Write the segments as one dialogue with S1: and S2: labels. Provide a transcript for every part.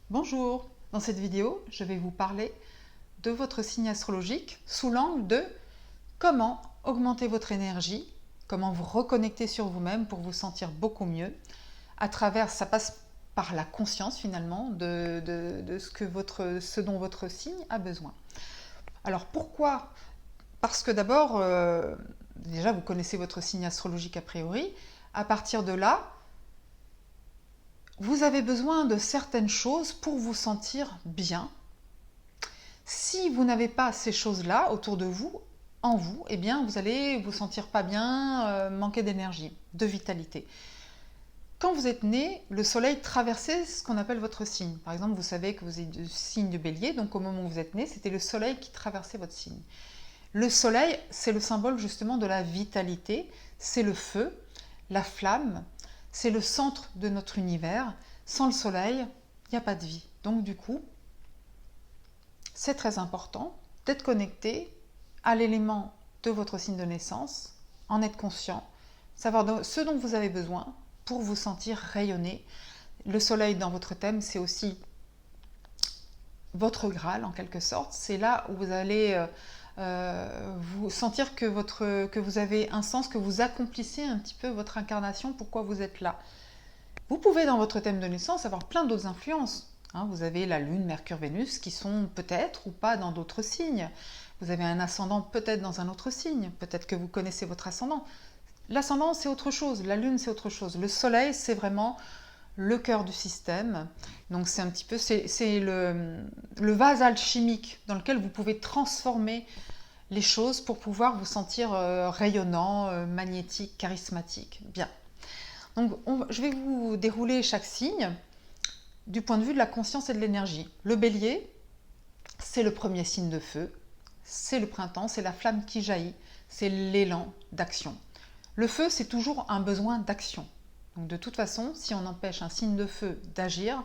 S1: Bonjour, dans cette vidéo, je vais vous parler de votre signe astrologique sous l'angle de comment augmenter votre énergie, comment vous reconnecter sur vous-même pour vous sentir beaucoup mieux. Ça passe par la conscience finalement de ce dont votre signe a besoin. Alors pourquoi? Parce que d'abord, déjà vous connaissez votre signe astrologique a priori. À partir de là, vous avez besoin de certaines choses pour vous sentir bien. Si vous n'avez pas ces choses-là autour de vous, en vous, eh bien vous allez vous sentir pas bien, manquer d'énergie, de vitalité. Quand vous êtes né, le soleil traversait ce qu'on appelle votre signe. Par exemple, vous savez que vous êtes du signe de bélier, donc au moment où vous êtes né, c'était le soleil qui traversait votre signe. Le soleil, c'est le symbole justement de la vitalité, c'est le feu, la flamme, c'est le centre de notre univers. Sans le soleil, il n'y a pas de vie. Donc du coup, c'est très important d'être connecté à l'élément de votre signe de naissance, en être conscient, savoir ce dont vous avez besoin pour vous sentir rayonner. Le soleil dans votre thème, c'est aussi votre Graal en quelque sorte. C'est là où vous allez vous sentir que vous avez un sens, que vous accomplissez un petit peu votre incarnation, pourquoi vous êtes là. Vous pouvez dans votre thème de naissance avoir plein d'autres influences. Vous avez la Lune, Mercure, Vénus qui sont peut-être ou pas dans d'autres signes. Vous avez un ascendant peut-être dans un autre signe. Peut-être que vous connaissez votre ascendant. L'ascendant, c'est autre chose. La Lune, c'est autre chose. Le Soleil, c'est vraiment le cœur du système. Donc c'est un petit peu, c'est le vase alchimique dans lequel vous pouvez transformer les choses pour pouvoir vous sentir rayonnant, magnétique, charismatique. Bien. Donc je vais vous dérouler chaque signe du point de vue de la conscience et de l'énergie. Le Bélier, c'est le premier signe de feu, c'est le printemps, c'est la flamme qui jaillit, c'est l'élan d'action. Le feu, c'est toujours un besoin d'action. Donc de toute façon, si on empêche un signe de feu d'agir,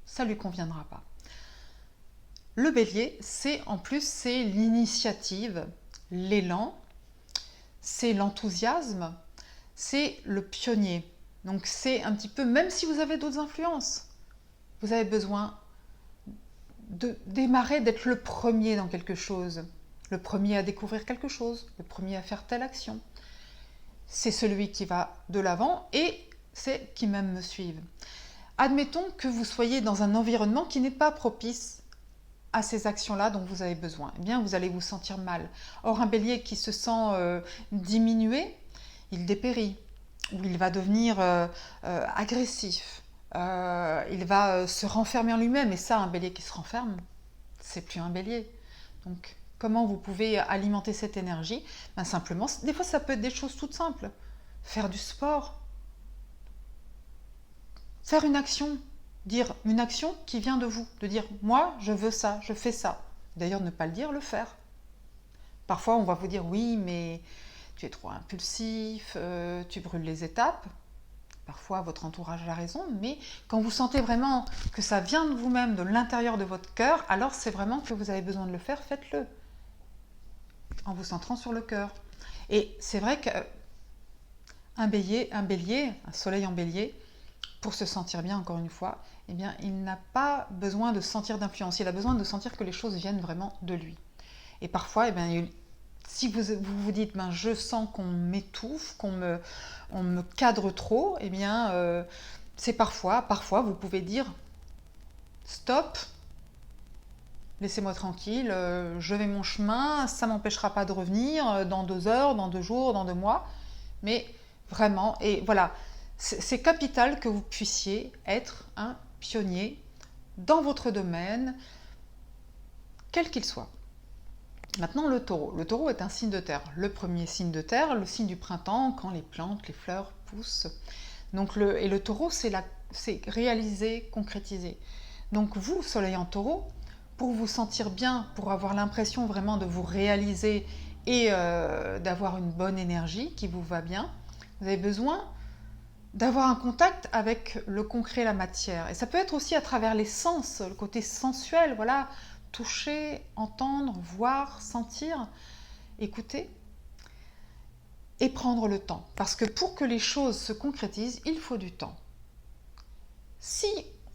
S1: ça ne lui conviendra pas. Le Bélier, c'est l'initiative, l'élan, c'est l'enthousiasme, c'est le pionnier. Donc c'est un petit peu, même si vous avez d'autres influences, vous avez besoin de démarrer, d'être le premier dans quelque chose, le premier à découvrir quelque chose, le premier à faire telle action. C'est celui qui va de l'avant et c'est qui même me suivent. Admettons que vous soyez dans un environnement qui n'est pas propice à ces actions-là dont vous avez besoin. Eh bien, vous allez vous sentir mal. Or, un bélier qui se sent diminué, il dépérit, ou il va devenir agressif, il va se renfermer en lui-même. Et ça, un bélier qui se renferme, c'est plus un bélier. Donc, comment vous pouvez alimenter cette énergie? Simplement, des fois, ça peut être des choses toutes simples. Faire du sport, faire une action, dire une action qui vient de vous, de dire moi je veux ça, je fais ça. D'ailleurs ne pas le dire, le faire. Parfois on va vous dire oui mais tu es trop impulsif, tu brûles les étapes. Parfois votre entourage a raison, mais quand vous sentez vraiment que ça vient de vous-même, de l'intérieur de votre cœur, alors c'est vraiment que vous avez besoin de le faire, faites-le. En vous centrant sur le cœur. Et c'est vrai qu'un bélier, un soleil en bélier, pour se sentir bien, encore une fois, eh bien, il n'a pas besoin de sentir d'influence. Il a besoin de sentir que les choses viennent vraiment de lui. Et parfois, eh bien, si vous dites ben, je sens qu'on m'étouffe, on me cadre trop, eh bien, c'est parfois, vous pouvez dire stop, laissez-moi tranquille, je vais mon chemin, ça ne m'empêchera pas de revenir dans 2 heures, dans 2 jours, dans 2 mois. Mais vraiment, et voilà, c'est capital que vous puissiez être un pionnier dans votre domaine, quel qu'il soit. Maintenant, le taureau. Le taureau est un signe de terre. Le premier signe de terre, le signe du printemps, quand les plantes, les fleurs poussent. Donc le taureau, c'est réaliser, concrétiser. Donc vous, soleil en taureau, pour vous sentir bien, pour avoir l'impression vraiment de vous réaliser et d'avoir une bonne énergie qui vous va bien, vous avez besoin d'avoir un contact avec le concret, la matière. Et ça peut être aussi à travers les sens, le côté sensuel, voilà, toucher, entendre, voir, sentir, écouter et prendre le temps. Parce que pour que les choses se concrétisent, il faut du temps. Si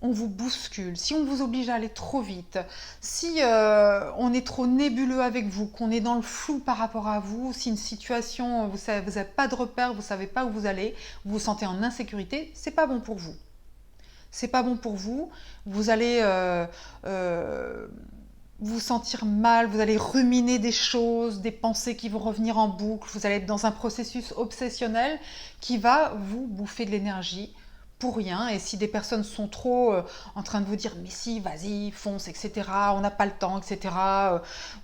S1: on vous bouscule, si on vous oblige à aller trop vite, si on est trop nébuleux avec vous, qu'on est dans le flou par rapport à vous, si une situation, vous n'avez pas de repère, vous ne savez pas où vous allez, vous vous sentez en insécurité, c'est pas bon pour vous. C'est pas bon pour vous. Vous allez vous sentir mal, vous allez ruminer des choses, des pensées qui vont revenir en boucle, vous allez être dans un processus obsessionnel qui va vous bouffer de l'énergie pour rien. Et si des personnes sont trop en train de vous dire mais si, vas-y, fonce, etc., on n'a pas le temps, etc.,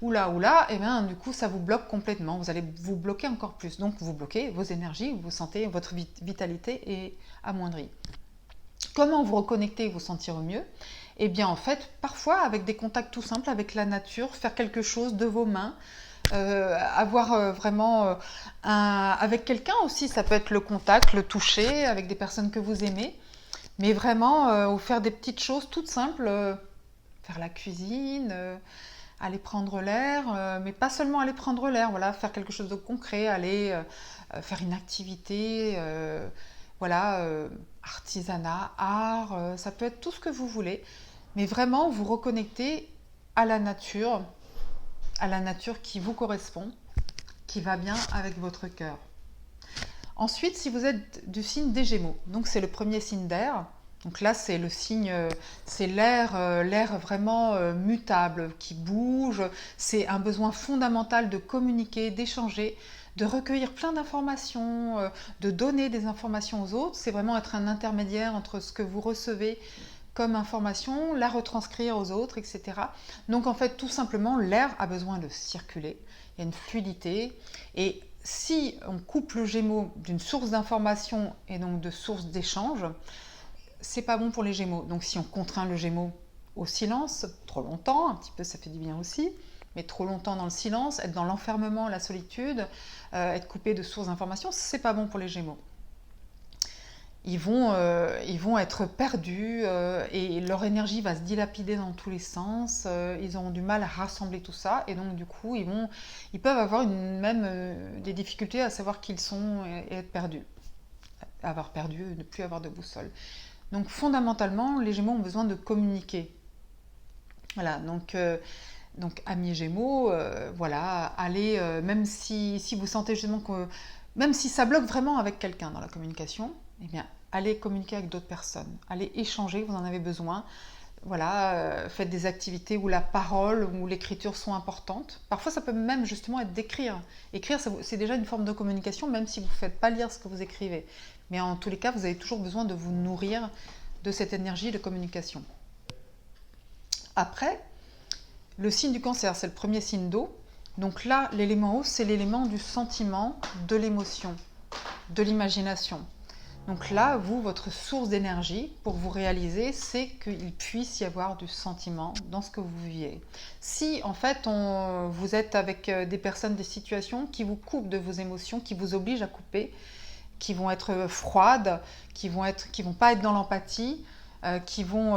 S1: oula, et bien du coup ça vous bloque complètement, vous allez vous bloquer encore plus. Donc vous bloquez vos énergies, vous sentez votre vitalité est amoindrie. Comment vous reconnecter et vous sentir mieux? Eh bien en fait, parfois avec des contacts tout simples avec la nature, faire quelque chose de vos mains, avoir vraiment avec quelqu'un aussi, ça peut être le contact, le toucher, avec des personnes que vous aimez, mais vraiment ou faire des petites choses toutes simples, faire la cuisine, aller prendre l'air, mais pas seulement aller prendre l'air, voilà, faire quelque chose de concret, aller faire une activité, voilà, artisanat, art, ça peut être tout ce que vous voulez, mais vraiment vous reconnecter à la nature qui vous correspond, qui va bien avec votre cœur. Ensuite, si vous êtes du signe des Gémeaux, donc c'est le premier signe d'air, donc là c'est le signe, c'est l'air vraiment mutable, qui bouge, c'est un besoin fondamental de communiquer, d'échanger, de recueillir plein d'informations, de donner des informations aux autres, c'est vraiment être un intermédiaire entre ce que vous recevez comme information, la retranscrire aux autres, etc. Donc en fait, tout simplement, l'air a besoin de circuler, il y a une fluidité, et si on coupe le Gémeaux d'une source d'information et donc de source d'échange, c'est pas bon pour les Gémeaux. Donc si on contraint le Gémeaux au silence, trop longtemps, un petit peu ça fait du bien aussi, mais trop longtemps dans le silence, être dans l'enfermement, la solitude, être coupé de sources d'information, c'est pas bon pour les Gémeaux. Ils vont être perdus et leur énergie va se dilapider dans tous les sens. Ils auront du mal à rassembler tout ça et donc du coup ils peuvent avoir même des difficultés à savoir qui ils sont et être perdus, avoir perdu, ne plus avoir de boussole. Donc fondamentalement, les Gémeaux ont besoin de communiquer. Voilà, donc amis Gémeaux, voilà, allez, même si vous sentez justement que, même si ça bloque vraiment avec quelqu'un dans la communication, eh bien, allez communiquer avec d'autres personnes, allez échanger, vous en avez besoin. Voilà, faites des activités où la parole, où l'écriture sont importantes. Parfois, ça peut même justement être d'écrire. Écrire, c'est déjà une forme de communication, même si vous ne faites pas lire ce que vous écrivez. Mais en tous les cas, vous avez toujours besoin de vous nourrir de cette énergie de communication. Après, le signe du Cancer, c'est le premier signe d'eau. Donc là, l'élément eau, c'est l'élément du sentiment, de l'émotion, de l'imagination. Donc là, vous, votre source d'énergie pour vous réaliser, c'est qu'il puisse y avoir du sentiment dans ce que vous viviez. Si en fait vous êtes avec des personnes, des situations qui vous coupent de vos émotions, qui vous obligent à couper, qui vont être froides, qui vont pas être dans l'empathie, qui vont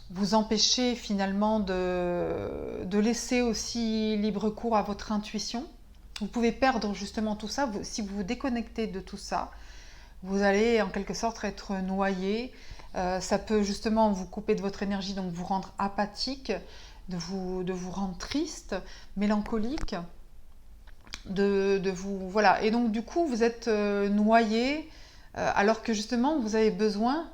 S1: vous empêcher finalement de laisser aussi libre cours à votre intuition. Vous pouvez perdre justement tout ça si vous vous déconnectez de tout ça. Vous allez en quelque sorte être noyé. Ça peut justement vous couper de votre énergie, donc vous rendre apathique, de vous rendre triste, mélancolique, voilà. Et donc du coup vous êtes noyé, alors que justement vous avez besoin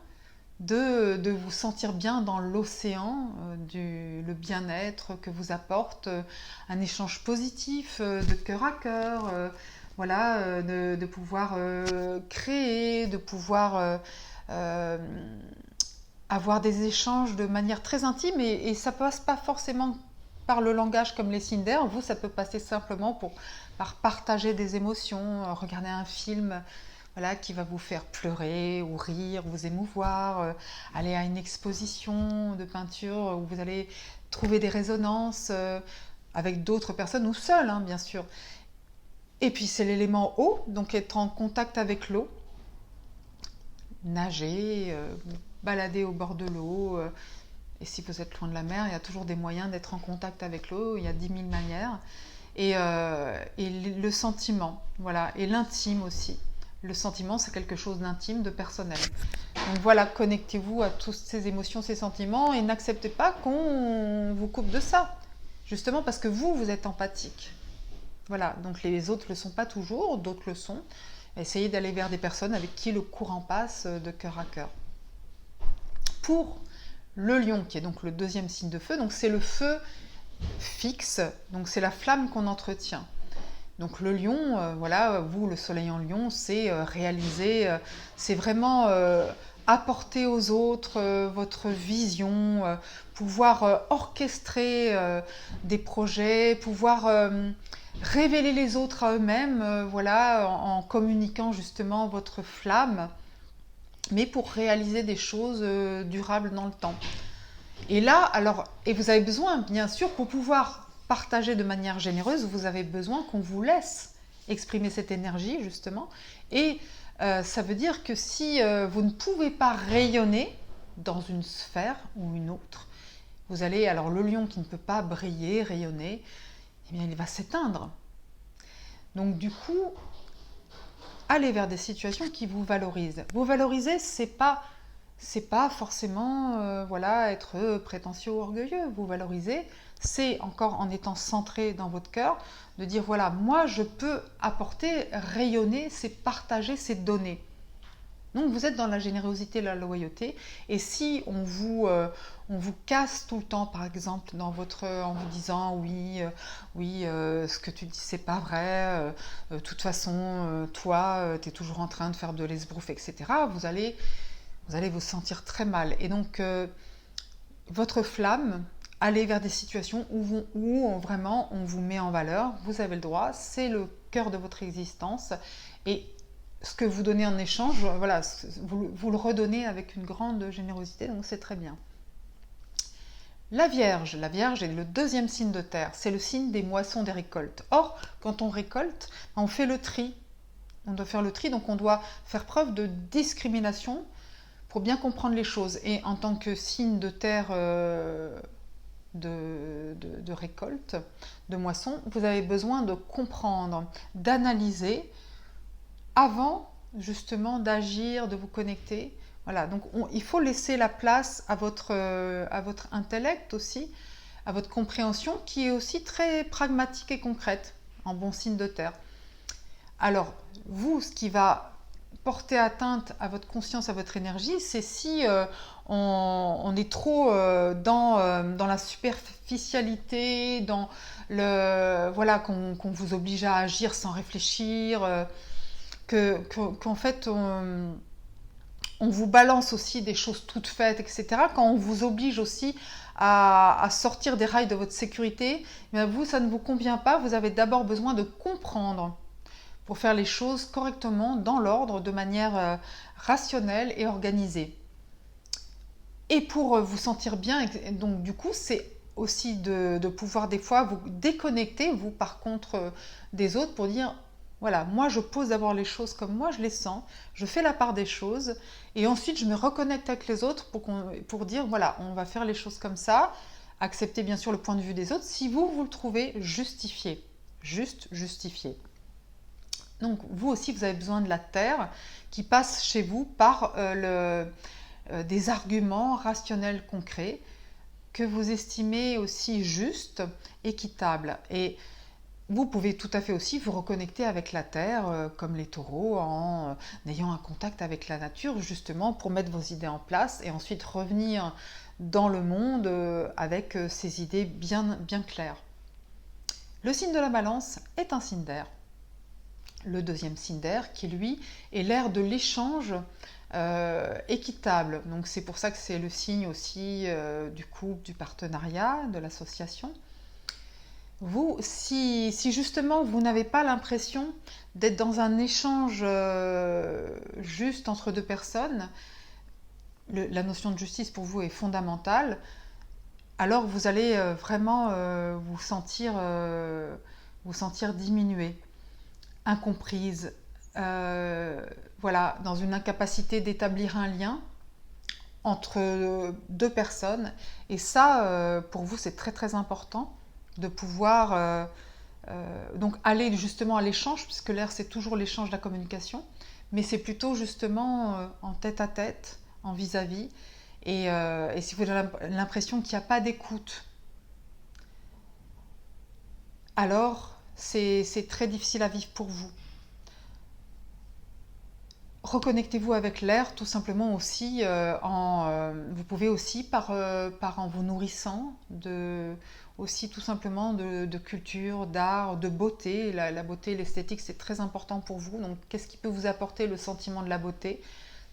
S1: de vous sentir bien dans l'océan, le bien-être que vous apporte un échange positif de cœur à cœur. Voilà, de pouvoir créer, de pouvoir avoir des échanges de manière très intime et ça passe pas forcément par le langage comme les signes d'air. Vous, ça peut passer simplement par partager des émotions, regarder un film voilà, qui va vous faire pleurer ou rire, vous émouvoir, aller à une exposition de peinture où vous allez trouver des résonances avec d'autres personnes ou seul, hein, bien sûr. Et puis c'est l'élément eau, donc être en contact avec l'eau, nager, balader au bord de l'eau. Et si vous êtes loin de la mer, il y a toujours des moyens d'être en contact avec l'eau, il y a 10 000 manières. Et le sentiment, voilà, et l'intime aussi. Le sentiment, c'est quelque chose d'intime, de personnel. Donc voilà, connectez-vous à toutes ces émotions, ces sentiments et n'acceptez pas qu'on vous coupe de ça. Justement parce que vous êtes empathique. Voilà, donc les autres ne le sont pas toujours, d'autres le sont. Essayez d'aller vers des personnes avec qui le courant passe de cœur à cœur. Pour le lion, qui est donc le deuxième signe de feu, donc c'est le feu fixe, donc c'est la flamme qu'on entretient. Donc le lion, voilà, vous, le soleil en lion, c'est réaliser, c'est vraiment apporter aux autres votre vision, pouvoir orchestrer des projets, pouvoir révéler les autres à eux-mêmes, voilà, en communiquant justement votre flamme, mais pour réaliser des choses durables dans le temps. Et là, alors, et vous avez besoin, bien sûr, pour pouvoir partager de manière généreuse, vous avez besoin qu'on vous laisse exprimer cette énergie, justement. Et ça veut dire que si vous ne pouvez pas rayonner dans une sphère ou une autre, vous allez, alors le lion qui ne peut pas briller, rayonner, eh bien, il va s'éteindre. Donc, du coup, allez vers des situations qui vous valorisent. Vous valoriser, c'est pas forcément voilà, être prétentieux ou orgueilleux. Vous valoriser, c'est encore en étant centré dans votre cœur, de dire voilà, moi je peux apporter, rayonner, c'est partager, c'est donner. Donc vous êtes dans la générosité, la loyauté, et si on vous casse tout le temps, par exemple, en vous disant oui, ce que tu dis c'est pas vrai, de toute façon, toi, tu es toujours en train de faire de l'esbrouf, etc., vous allez vous sentir très mal. Et donc, votre flamme, allez vers des situations où vraiment on vous met en valeur, vous avez le droit, c'est le cœur de votre existence. Et ce que vous donnez en échange, voilà, vous le redonnez avec une grande générosité, donc c'est très bien. La Vierge est le deuxième signe de terre, c'est le signe des moissons, des récoltes. Or, quand on récolte, on fait le tri. On doit faire le tri, donc on doit faire preuve de discrimination pour bien comprendre les choses. Et en tant que signe de terre de récolte, de moisson, vous avez besoin de comprendre, d'analyser avant justement d'agir, de vous connecter. Voilà, donc il faut laisser la place à votre intellect aussi, à votre compréhension qui est aussi très pragmatique et concrète, en bon signe de terre. Alors, vous, ce qui va porter atteinte à votre conscience, à votre énergie, c'est si on est trop dans la superficialité, dans le voilà qu'on vous oblige à agir sans réfléchir, qu'en fait on vous balance aussi des choses toutes faites, etc. Quand on vous oblige aussi à sortir des rails de votre sécurité, bien vous, ça ne vous convient pas. Vous avez d'abord besoin de comprendre pour faire les choses correctement, dans l'ordre, de manière rationnelle et organisée. Et pour vous sentir bien, donc du coup, c'est aussi de pouvoir des fois vous déconnecter, vous par contre, des autres pour dire, voilà, moi je pose d'abord les choses comme moi je les sens, je fais la part des choses, et ensuite je me reconnecte avec les autres pour dire, voilà, on va faire les choses comme ça, accepter bien sûr le point de vue des autres, si vous le trouvez justifié, juste justifié. Donc vous aussi, vous avez besoin de la terre qui passe chez vous par des arguments rationnels concrets que vous estimez aussi justes, équitables. Et vous pouvez tout à fait aussi vous reconnecter avec la terre, comme les taureaux, en ayant un contact avec la nature, justement pour mettre vos idées en place et ensuite revenir dans le monde avec ces idées bien, bien claires. Le signe de la Balance est un signe d'air. Le deuxième signe d'air qui lui est l'air de l'échange équitable. Donc c'est pour ça que c'est le signe aussi du couple, du partenariat, de l'association. Vous, si justement vous n'avez pas l'impression d'être dans un échange juste entre deux personnes, la notion de justice pour vous est fondamentale, alors vous allez vraiment vous sentir diminué, incomprise, voilà, dans une incapacité d'établir un lien entre deux personnes. Et ça, pour vous, c'est très très important de pouvoir donc aller justement à l'échange, puisque l'air c'est toujours l'échange, la communication, mais c'est plutôt justement en tête à tête, en vis-à-vis. Et si vous avez l'impression qu'il n'y a pas d'écoute, alors c'est très difficile à vivre pour vous. Reconnectez-vous avec l'air tout simplement aussi vous pouvez aussi par en vous nourrissant aussi tout simplement de culture, d'art, de beauté. La beauté, l'esthétique, c'est très important pour vous. Donc qu'est-ce qui peut vous apporter le sentiment de la beauté?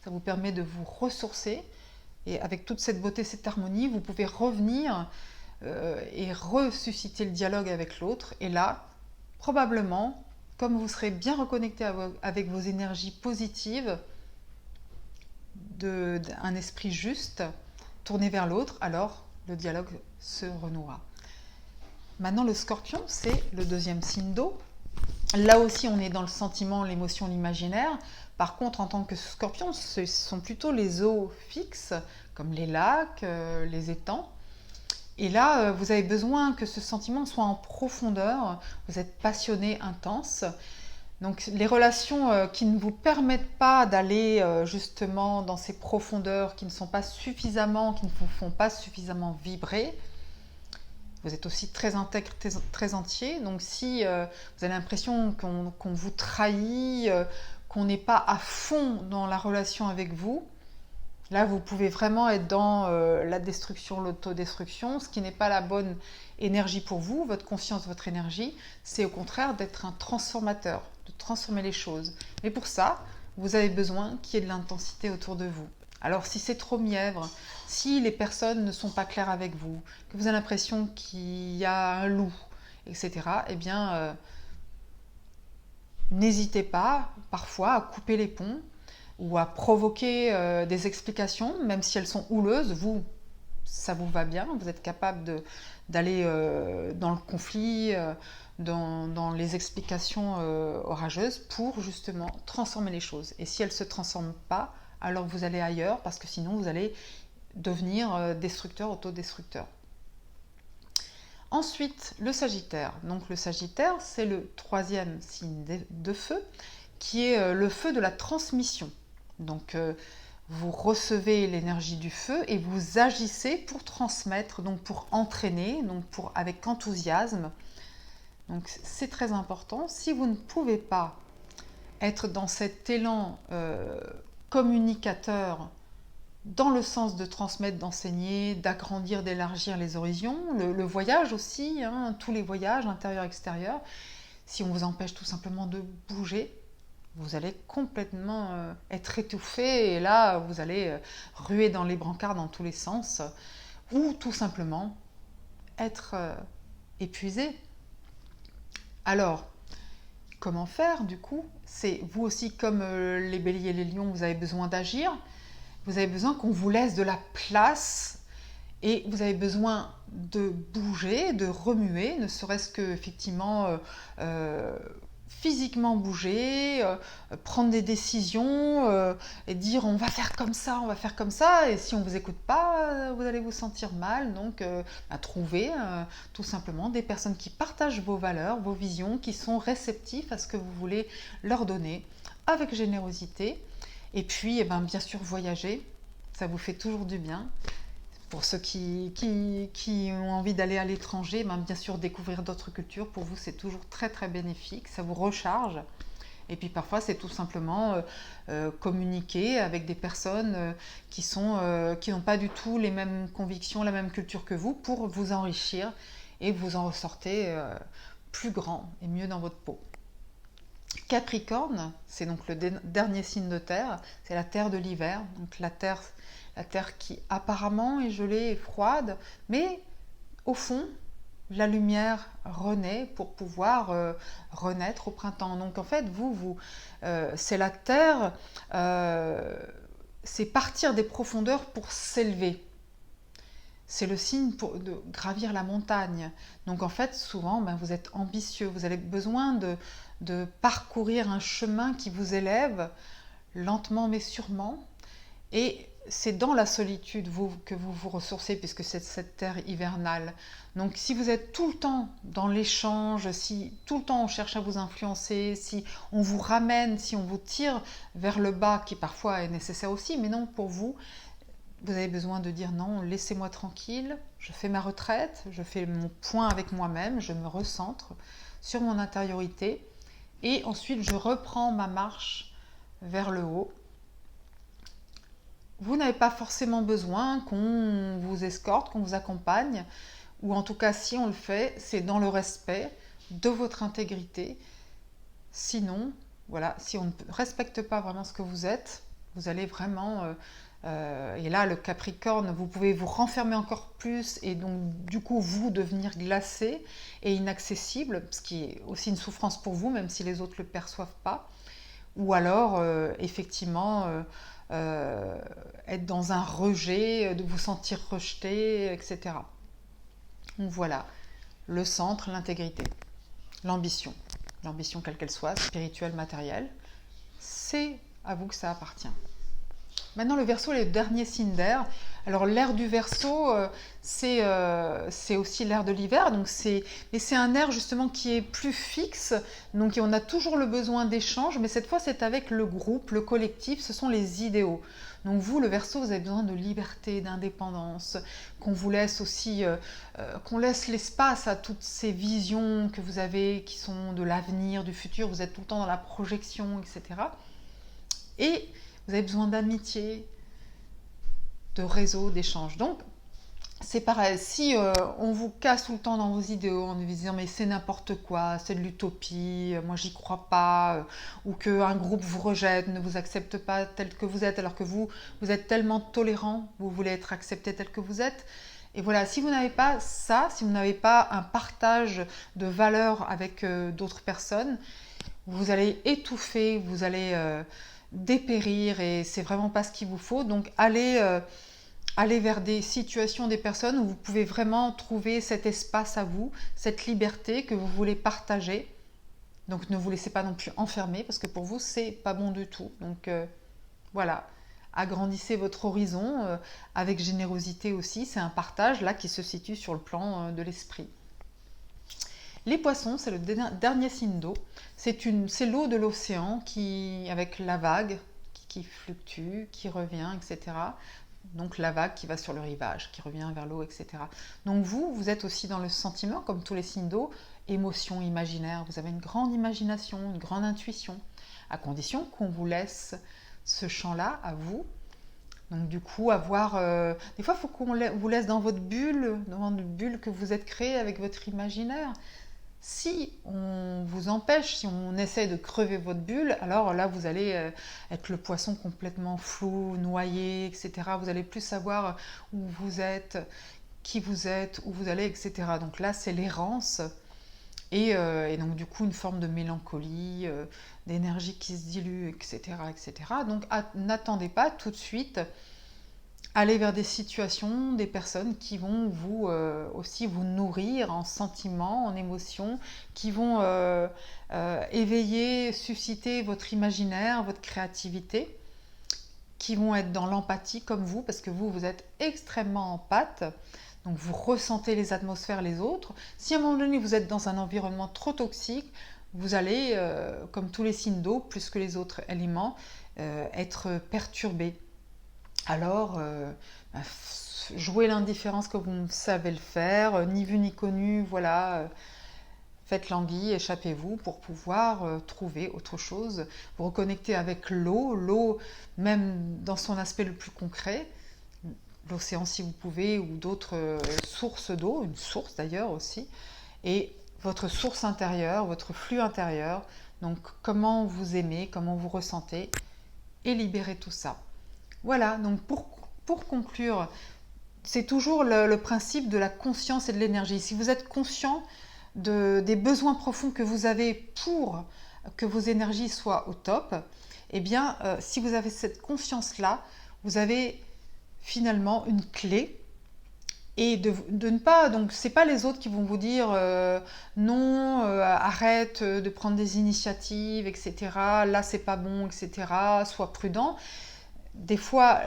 S1: Ça vous permet de vous ressourcer et avec toute cette beauté, cette harmonie, vous pouvez revenir et ressusciter le dialogue avec l'autre. Et là, probablement, comme vous serez bien reconnecté avec vos énergies positives, d'un esprit juste, tourné vers l'autre, alors le dialogue se renouera. Maintenant, le scorpion, c'est le deuxième signe d'eau. Là aussi, on est dans le sentiment, l'émotion, l'imaginaire. Par contre, en tant que scorpion, ce sont plutôt les eaux fixes, comme les lacs, les étangs. Et là, vous avez besoin que ce sentiment soit en profondeur. Vous êtes passionné, intense. Donc les relations qui ne vous permettent pas d'aller justement dans ces profondeurs, qui ne sont pas suffisamment, qui ne vous font pas suffisamment vibrer. Vous êtes aussi très intègre, très entier. Donc si vous avez l'impression qu'on vous trahit, qu'on n'est pas à fond dans la relation avec vous, là, vous pouvez vraiment être dans la destruction, l'autodestruction, ce qui n'est pas la bonne énergie pour vous, votre conscience, votre énergie. C'est au contraire d'être un transformateur, de transformer les choses. Mais pour ça, vous avez besoin qu'il y ait de l'intensité autour de vous. Alors, si c'est trop mièvre, si les personnes ne sont pas claires avec vous, que vous avez l'impression qu'il y a un loup, etc., eh bien, n'hésitez pas parfois à couper les ponts ou à provoquer des explications, même si elles sont houleuses, vous, ça vous va bien, vous êtes capable d'aller dans le conflit, dans les explications orageuses pour justement transformer les choses. Et si elles ne se transforment pas, alors vous allez ailleurs, parce que sinon vous allez devenir destructeur, autodestructeur. Ensuite, le Sagittaire. Donc le Sagittaire, c'est le troisième signe de feu, qui est le feu de la transmission. Donc vous recevez l'énergie du feu et vous agissez pour transmettre, donc pour entraîner, donc avec enthousiasme. Donc c'est très important. Si vous ne pouvez pas être dans cet élan communicateur, dans le sens de transmettre, d'enseigner, d'agrandir, d'élargir les horizons, le voyage aussi, hein, tous les voyages, intérieur-extérieur, si on vous empêche tout simplement de bouger, vous allez complètement être étouffé et là, vous allez ruer dans les brancards dans tous les sens ou tout simplement être épuisé. Alors, comment faire du coup? C'est vous aussi comme les béliers et les lions, vous avez besoin d'agir. Vous avez besoin qu'on vous laisse de la place et vous avez besoin de bouger, de remuer, ne serait-ce que effectivement physiquement bouger, prendre des décisions et dire on va faire comme ça, on va faire comme ça. Et si on ne vous écoute pas, vous allez vous sentir mal. Donc trouver tout simplement des personnes qui partagent vos valeurs, vos visions, qui sont réceptifs à ce que vous voulez leur donner avec générosité. Et puis, bien sûr, voyager, ça vous fait toujours du bien. Pour ceux qui ont envie d'aller à l'étranger, bien sûr, découvrir d'autres cultures, pour vous, c'est toujours très, très bénéfique. Ça vous recharge. Et puis, parfois, c'est tout simplement communiquer avec des personnes qui n'ont pas du tout les mêmes convictions, la même culture que vous, pour vous enrichir et vous en ressortez plus grand et mieux dans votre peau. Capricorne, c'est donc le dernier signe de terre, c'est la terre de l'hiver, donc la terre qui apparemment est gelée et froide, mais au fond, la lumière renaît pour pouvoir renaître au printemps. Donc en fait, c'est la terre, c'est partir des profondeurs pour s'élever. C'est le signe de gravir la montagne. Donc en fait, souvent, vous êtes ambitieux, vous avez besoin de parcourir un chemin qui vous élève lentement mais sûrement. Et c'est dans la solitude que vous vous ressourcez, puisque c'est cette terre hivernale. Donc si vous êtes tout le temps dans l'échange, si tout le temps on cherche à vous influencer, si on vous ramène, si on vous tire vers le bas, qui parfois est nécessaire aussi, mais non, pour vous, vous avez besoin de dire non, laissez-moi tranquille, je fais ma retraite, je fais mon point avec moi-même, je me recentre sur mon intériorité, et ensuite je reprends ma marche vers le haut. Vous n'avez pas forcément besoin qu'on vous escorte, qu'on vous accompagne, ou en tout cas si on le fait, c'est dans le respect de votre intégrité. Sinon, voilà, si on ne respecte pas vraiment ce que vous êtes, vous allez vraiment... et là, le Capricorne, vous pouvez vous renfermer encore plus et donc du coup vous devenir glacé et inaccessible, ce qui est aussi une souffrance pour vous, même si les autres ne le perçoivent pas. Ou alors, effectivement, être dans un rejet, de vous sentir rejeté, etc. Donc voilà, le centre, l'intégrité, l'ambition. L'ambition quelle qu'elle soit, spirituelle, matérielle, c'est à vous que ça appartient. Maintenant, le Verseau est le dernier signe d'air. Alors, l'air du Verseau, c'est aussi l'air de l'hiver, mais c'est un air justement qui est plus fixe. Donc, on a toujours le besoin d'échange, mais cette fois, c'est avec le groupe, le collectif, ce sont les idéaux. Donc, vous, le Verseau, vous avez besoin de liberté, d'indépendance, qu'on vous laisse aussi, qu'on laisse l'espace à toutes ces visions que vous avez, qui sont de l'avenir, du futur. Vous êtes tout le temps dans la projection, etc. Et vous avez besoin d'amitié, de réseau, d'échange. Donc, c'est pareil, si on vous casse tout le temps dans vos idéaux en vous disant mais c'est n'importe quoi, c'est de l'utopie, moi j'y crois pas, ou qu'un groupe vous rejette, ne vous accepte pas tel que vous êtes, alors que vous êtes tellement tolérant, vous voulez être accepté tel que vous êtes. Et voilà, si vous n'avez pas ça, si vous n'avez pas un partage de valeurs avec d'autres personnes, vous allez étouffer, vous allez dépérir et c'est vraiment pas ce qu'il vous faut. Donc allez vers des situations, des personnes où vous pouvez vraiment trouver cet espace à vous, cette liberté que vous voulez partager. Donc ne vous laissez pas non plus enfermer parce que pour vous c'est pas bon du tout. Donc voilà, agrandissez votre horizon avec générosité aussi. C'est un partage là qui se situe sur le plan de l'esprit. Les poissons, c'est le dernier signe d'eau. C'est l'eau de l'océan avec la vague qui fluctue, qui revient, etc. Donc la vague qui va sur le rivage, qui revient vers l'eau, etc. Donc vous êtes aussi dans le sentiment, comme tous les signes d'eau, émotion, imaginaire. Vous avez une grande imagination, une grande intuition, à condition qu'on vous laisse ce champ-là à vous. Donc du coup, des fois, il faut qu'on vous laisse dans votre bulle que vous êtes créée avec votre imaginaire. Si on vous empêche, si on essaie de crever votre bulle, alors là, vous allez être le poisson complètement flou, noyé, etc. Vous allez plus savoir où vous êtes, qui vous êtes, où vous allez, etc. Donc là, c'est l'errance et donc du coup, une forme de mélancolie, d'énergie qui se dilue, etc., etc. Donc n'attendez pas tout de suite. Aller vers des situations, des personnes qui vont aussi vous nourrir en sentiments, en émotions, qui vont éveiller, susciter votre imaginaire, votre créativité, qui vont être dans l'empathie comme vous, parce que vous êtes extrêmement empathe, donc vous ressentez les atmosphères, les autres. Si à un moment donné vous êtes dans un environnement trop toxique, vous allez, comme tous les signes d'eau, plus que les autres éléments, être perturbé. Alors, jouez l'indifférence que vous savez le faire, ni vu ni connu, voilà, faites l'anguille, échappez-vous pour pouvoir trouver autre chose, vous reconnecter avec l'eau même dans son aspect le plus concret, l'océan si vous pouvez, ou d'autres sources d'eau, une source d'ailleurs aussi, et votre source intérieure, votre flux intérieur, donc comment vous aimez, comment vous ressentez, et libérez tout ça. Voilà, donc pour conclure, c'est toujours le principe de la conscience et de l'énergie. Si vous êtes conscient des besoins profonds que vous avez pour que vos énergies soient au top, eh bien, si vous avez cette conscience-là, vous avez finalement une clé. Et de ne pas, donc c'est pas les autres qui vont vous dire non, arrête de prendre des initiatives, etc. Là c'est pas bon, etc. Sois prudent. des fois,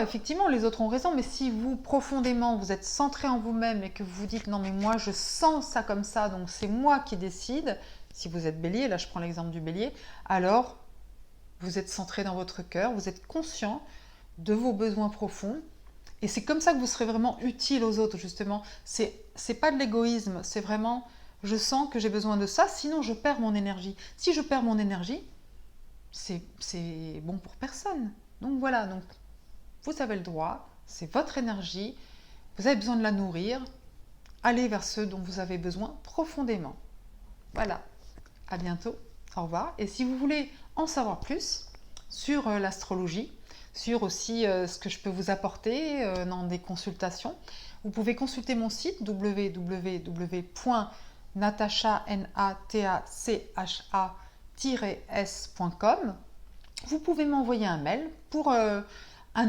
S1: effectivement, les autres ont raison, mais si vous, profondément, vous êtes centré en vous-même et que vous vous dites, non, mais moi, je sens ça comme ça, donc c'est moi qui décide, si vous êtes bélier, là, je prends l'exemple du bélier, alors, vous êtes centré dans votre cœur, vous êtes conscient de vos besoins profonds, et c'est comme ça que vous serez vraiment utile aux autres, justement. C'est pas de l'égoïsme, c'est vraiment, je sens que j'ai besoin de ça, sinon je perds mon énergie. Si je perds mon énergie, c'est bon pour personne. Donc voilà, donc vous avez le droit, c'est votre énergie, vous avez besoin de la nourrir, allez vers ceux dont vous avez besoin profondément. Voilà, à bientôt, au revoir. Et si vous voulez en savoir plus sur l'astrologie, sur aussi ce que je peux vous apporter dans des consultations, vous pouvez consulter mon site www.natacha-s.com. Vous pouvez m'envoyer un mail pour un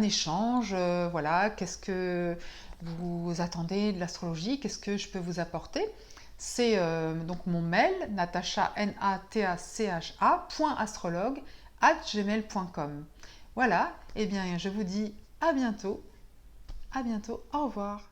S1: échange. Voilà, qu'est-ce que vous attendez de l'astrologie, qu'est-ce que je peux vous apporter. C'est donc mon mail, natacha, natacha.astrologue@gmail.com. Voilà, et bien je vous dis à bientôt, au revoir.